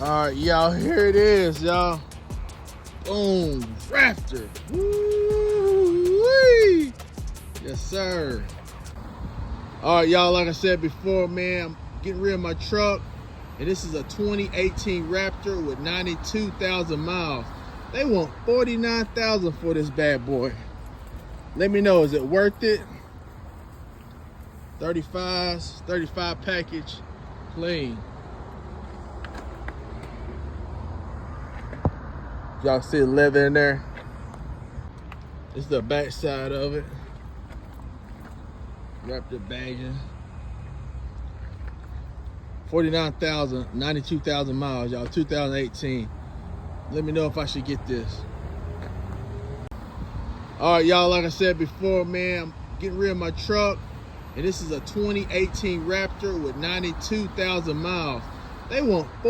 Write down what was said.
All right, y'all, here it is, y'all. Boom, Raptor. Woo-wee. Yes, sir. All right, y'all, like I said before, man, I'm getting rid of my truck, and this is a 2018 Raptor with 92,000 miles. They want $49,000 for this bad boy. Let me know, is it worth it? 35 package, clean. Y'all see the leather in there? This is the back side of it. Raptor badging. 49,000, 92,000 miles, y'all, 2018. Let me know if I should get this. All right, y'all, like I said before, man, I'm getting rid of my truck, and this is a 2018 Raptor with 92,000 miles. They want